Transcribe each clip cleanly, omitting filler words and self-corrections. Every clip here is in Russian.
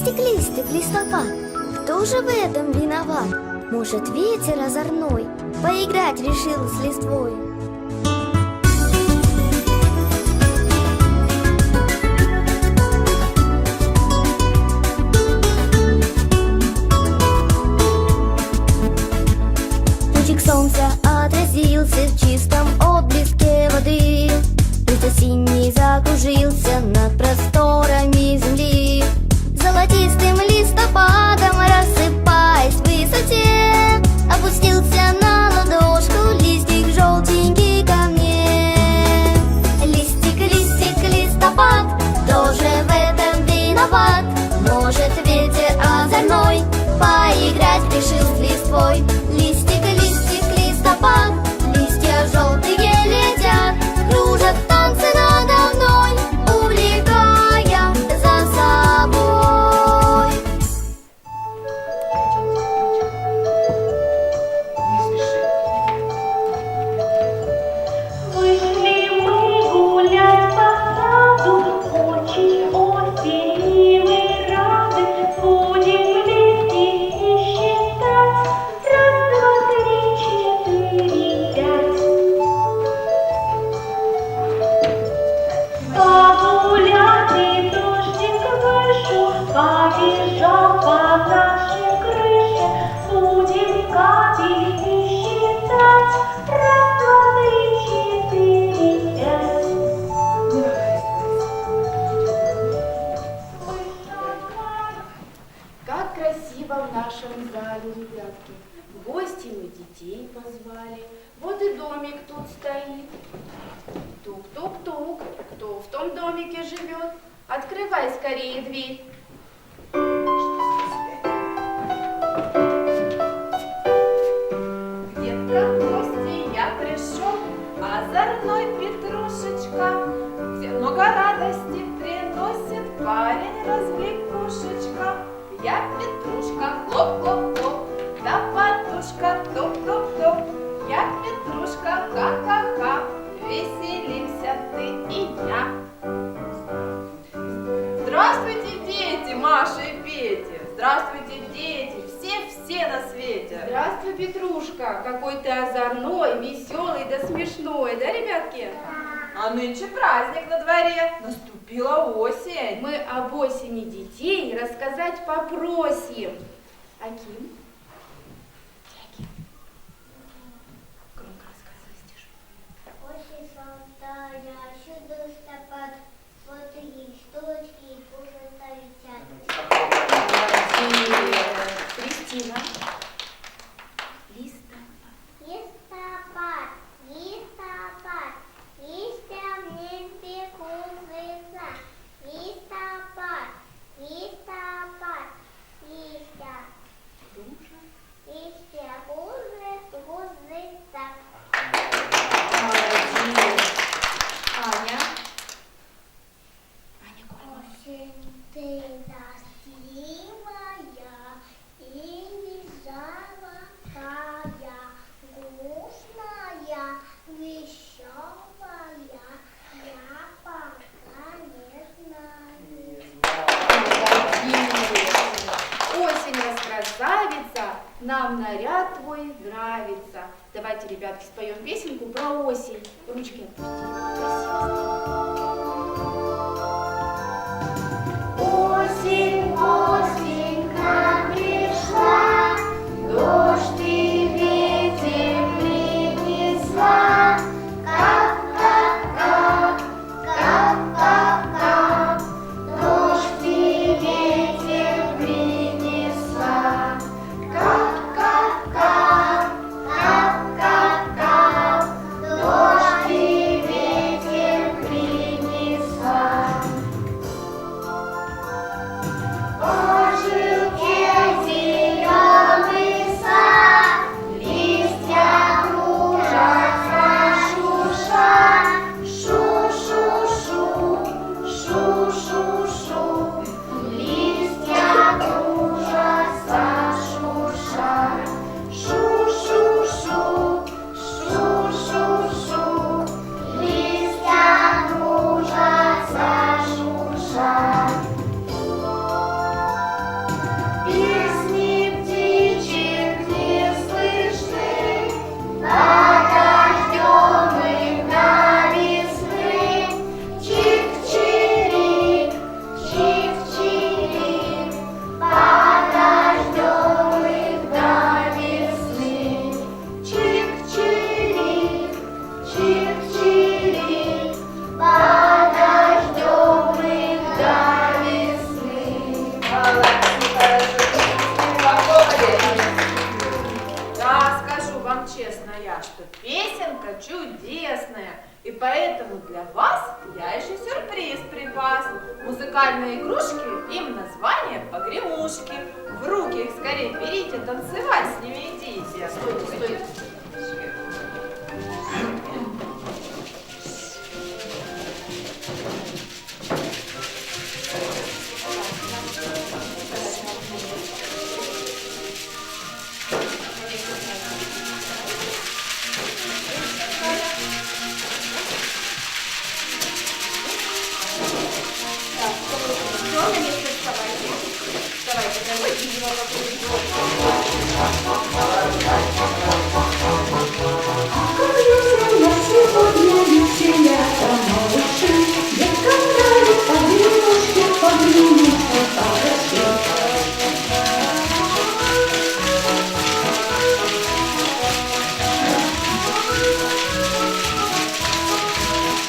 Листик, листик, листопад, кто же в этом виноват? Может, ветер озорной поиграть решил с листвой? Лучик солнца отразился в чистом отблеске воды, лист осенний закружился над просторами земли. Золотистым листопадом, рассыпаясь в высоте, опустился на ладошку листик желтенький ко мне. Листик, листик, листопад, кто же в этом виноват? Может, ветер озорной поиграть решил с листвой? Листик, листик, листопад, листья желтые летят, кружат танцы надо мной, увлекая за собой. Вышли мы гулять по саду, очень осени мы рады. Будем листики считать, раз, два, три, четыре, пять. Погулять и дождик вышел, побежал по нашей крыше. Будем капельки считать, раз, два, три, четыре, пять. Как красиво в нашем зале, ребятки. В гости мы детей позвали. Вот и домик тут стоит. Тук-тук-тук. Кто в том домике живет? Открывай скорее дверь. Где-то в гости я пришел, озорной Петрушечка. Где много радости приносит парень развлекушечка. Я Петрушка, хлоп-хлоп-хлоп, да подушка, топ-топ-топ. Я Петрушка, ха-ха-ха, веселимся ты и я. Здравствуйте, дети, Маша и Петя. Здравствуйте, дети, все на свете. Здравствуй, Петрушка. Какой ты озорной, веселый да смешной, да, ребятки? А нынче праздник на дворе, наступила осень. Мы об осени детей рассказать попросим. Аким? Громко рассказывай стишок. Осень золотая, сюда листопад, вот и листочки пушисто летят. Кристина. Листопад. Листопад, листопад, листья в небе кружится. Листопад, листопад, листья, листья кружится. Молодец. Аня. Аня Кольман. Осень ты дождливая и лежала такая, грустная, веселая, я пока не знаю. Осень раскрасавица, нам наряд твой нравится. Давайте, ребятки, споем песенку про осень. Ручки Осень, осень к нам пришла, дождь и ветер принесла. Кап-кап-кап, кап-кап-кап, дождь и ветер принесла. Кап-кап-кап, кап-кап-кап, дождь и ветер принесла. чудесная. И поэтому для вас я еще сюрприз припас. Музыкальные игрушки, им название погремушки. В руки их скорее берите, танцевать с ними идите. Стойте, стойте. Все, на место вставайте. Вставайте, давайте немного На сегодня вечерята, малыши, деткам дарят погремушки, погремушки, хороши.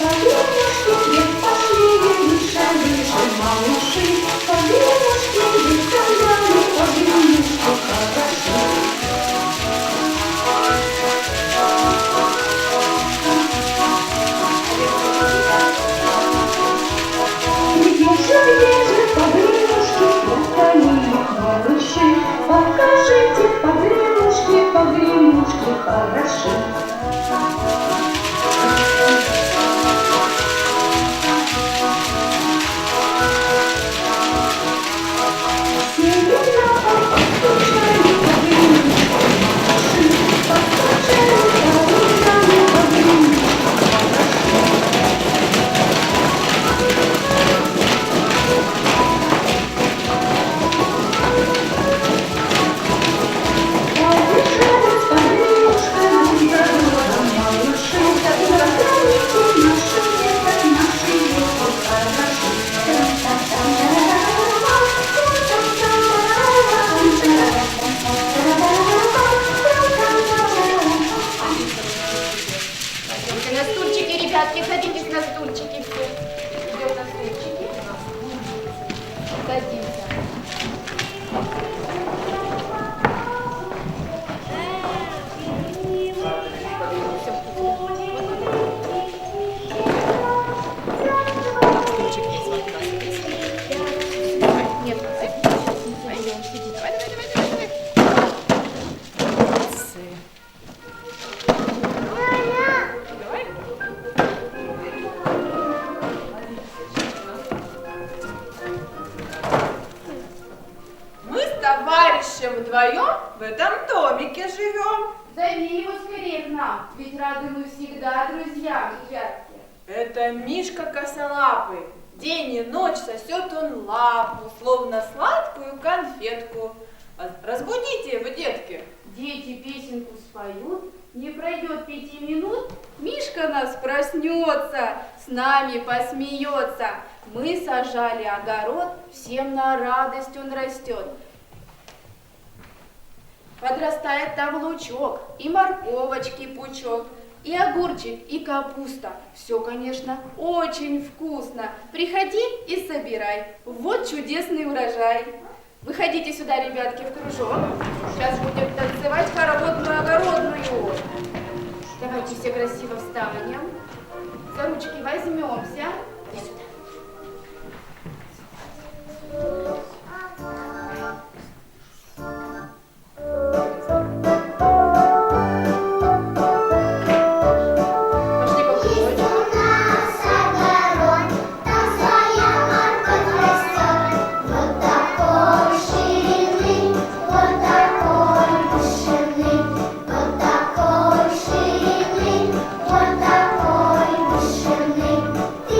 Погремушки, вверх пошли, выше, выше, малыши, погремушки, деткам дарят погремушки, хороши. Где же погремушки, похвалили малыши, покажите погремушки, погремушки хороши. Серебряно постучали погремушки малыши, постучали погремушки, погремушки хороши. Побежали погремушками за городом малыши, покажите наши деток, наши детки хороши. Пойдемте на стульчики, ребятки, садитесь на стульчики все. Идем на стульчики. Садимся. Нет, пойдем, сиди. Давай. Давай. Мы с товарищем вдвоем в этом домике живем. Зови его скорее к нам, ведь рады мы всегда друзьям, ребятки. Это Мишка косолапый. День и ночь сосет он лапу, словно сладкую конфетку. Разбудите его, детки. Дети песенку споют, не пройдет 5 минут, Мишка нас проснется, с нами посмеется. Мы сажали огород, всем на радость он растет. Подрастает там лучок, и морковочки пучок, и огурчик, и капуста. Все, конечно, очень вкусно. Приходи и собирай. Вот чудесный урожай. Выходите сюда, ребятки, в кружок. Сейчас будем танцевать хороводную-огородную. Давайте все красиво встанем. За ручки возьмемся. Иди сюда. Пошли по кружочку. У нас огород, там своя морковь растет. Вот такой ширины, вот такой вышины, вот такой ширины, вот такой вышины. Ты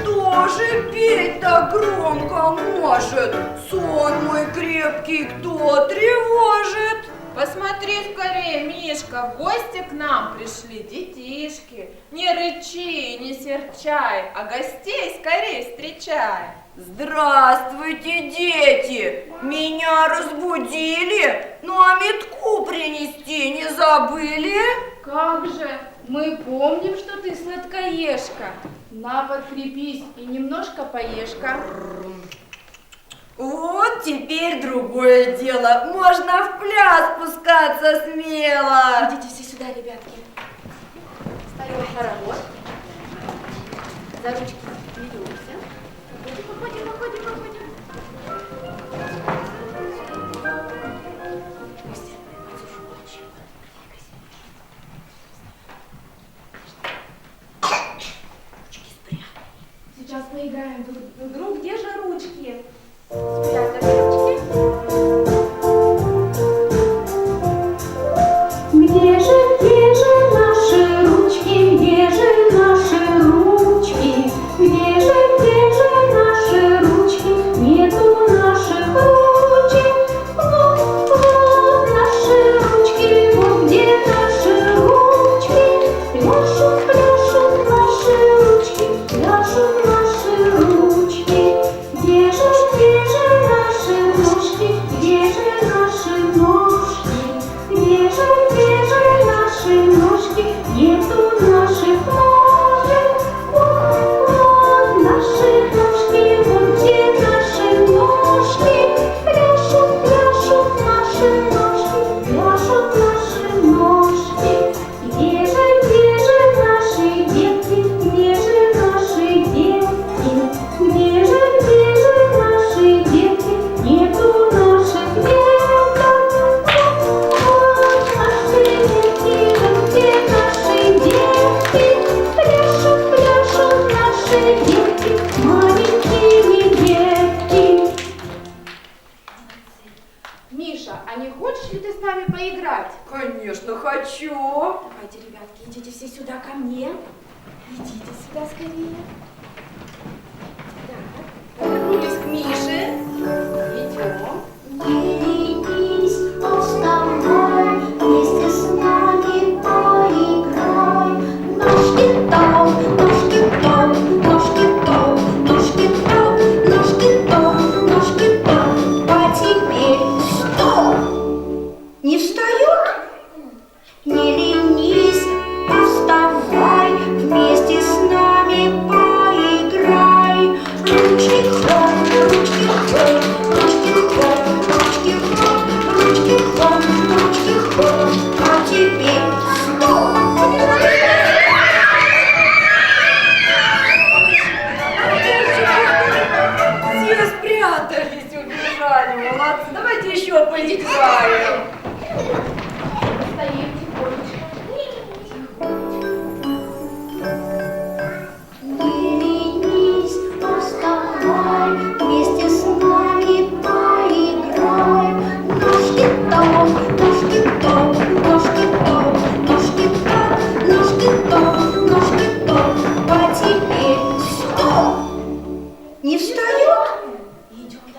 Кто же петь так громко может? Сон мой крепкий кто тревожит? Посмотри скорее, Мишка, в гости к нам пришли детишки. Не рычи, не серчай, а гостей скорее встречай. Здравствуйте, дети! Меня разбудили, ну а метку принести не забыли? Как же, мы помним, что ты сладкоежка. На, подкрепись и немножко поешь-ка. Вот теперь другое дело. Можно в пляс пускаться смело. Идите все сюда, ребятки. Встаем в хоровод. За ручки беремся. Выходим. Сейчас поиграем друг в друг. Где же ручки? Спрятали ручки. Где же наши ручки, где же наши ручки, где же наши ручки, нету наших ручек, вот наши ручки, вот где наши ручки, пляшут наши ручки, пляшут наши ручки, где же наши ножки, где же наши ножки, где же наши ножки, нету наших ножек, вот наши ножки, вот где наши ножки, пляшут наши ножки, пляшут наши ножки, где же наши детки, где же наши детки, где же наши детки, нету наших деток, вот наши детки, вот где наши детки, пляшут наши детки, маленькие детки. Миша, а не хочешь ли ты с нами поиграть? Конечно, хочу. Давайте, ребятки, идите все сюда ко мне. Идите сюда скорее. Так, повернулись к Мише. Идем. Не ленись, вставай, вместе с нами поиграй. Ножки там, ножки там, ножки там, ножки там, ножки там, ножки там. А теперь стоп! Не встают? Не ленись, вставай, вместе с нами поиграй. Ручки хлоп, ручки хлоп, ручки хлоп, ручки хлоп, ручки хлоп, ручки хлоп. А теперь стоп! Все спрятались, убежали. Молодцы. Давайте еще поиграем. Стоим тихонечко. Не ленись, вставай, вместе с нами поиграй. Ножки там, ножки там, ножки там, ножки там, ножки там, ножки там. А теперь стоп! Не встают?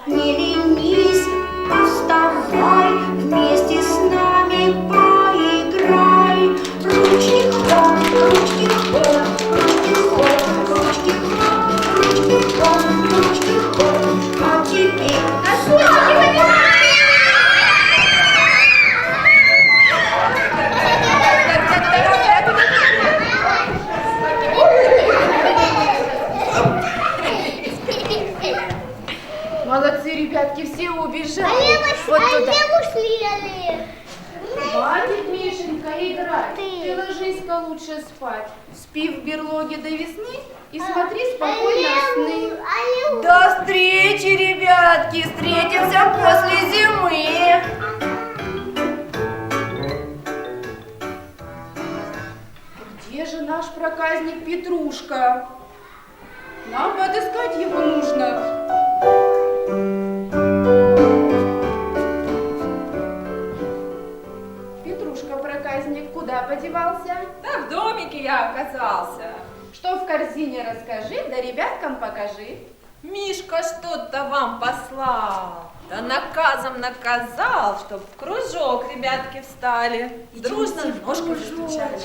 Не ленись, вставай, вместе с нами поиграй. Ручки хлоп, ручки хлоп, ручки хлоп, ручки хлоп, ручки хлоп, ручки хлоп. А теперь Молодцы, ребятки, все убежали. Вот туда. ушли? Хватит, Мишенька, играть. Ты. Ты ложись-ка лучше спать. Спи в берлоге до весны и смотри спокойно сны. До встречи, ребятки. Встретимся после зимы. Где же наш проказник Петрушка? Нам подыскать его нужно. Петрушка проказник куда подевался? Да в домике я оказался. корзине расскажи, да ребяткам покажи. Мишка что-то вам послал. Да наказом наказал, чтоб в кружок ребятки встали. Дружно ножками стучали.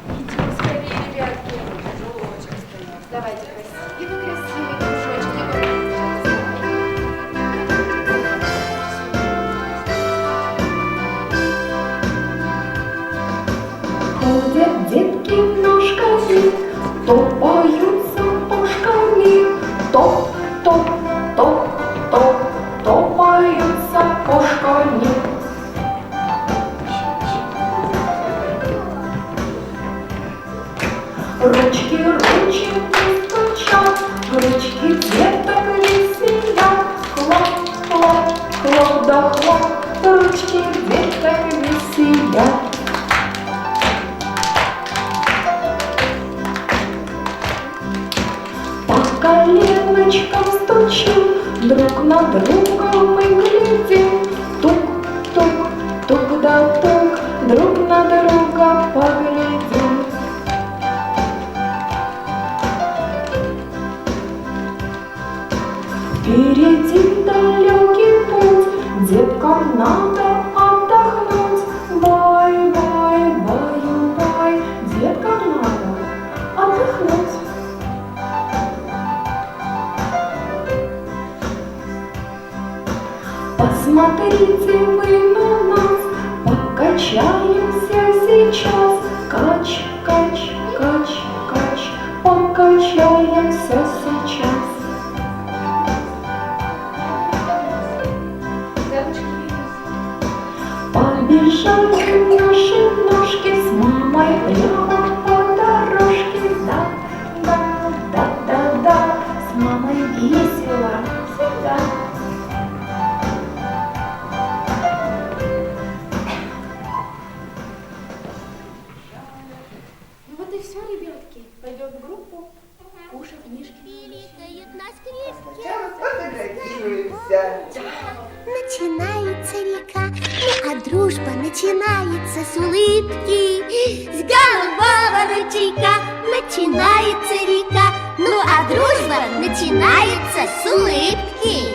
Идем скорее, ребятки. Кружочек стоит. Давайте красивый кружочек. Ходят детки ножками, топают сапожками, топ, топ, топ, топ, топают сапожками. Ручки, ручки стучат, ручки деток веселят. Хлоп, хлоп, хлоп да хлоп, ручки деток веселят. По коленочкам стучим, друг на друга мы глядим. Тук, тук, тук да тук, друг на друга поглядим. Впереди далекий путь, деткам надо отдохнуть. Бай, бай, баю, бай, деткам надо отдохнуть. Посмотрите вы на нас, покачаемся сейчас. Кач, кач, кач, кач, покачаемся сейчас. Побежали наши ножки с мамой прямо по дорожке. Да, да, да, да, да, с мамой весело всегда. Ну вот и все, ребятки. Пойдем в группу кушать книжки. Начинается река, ну а дружба начинается с улыбки. С голубого ручейка начинается река, ну а дружба начинается с улыбки.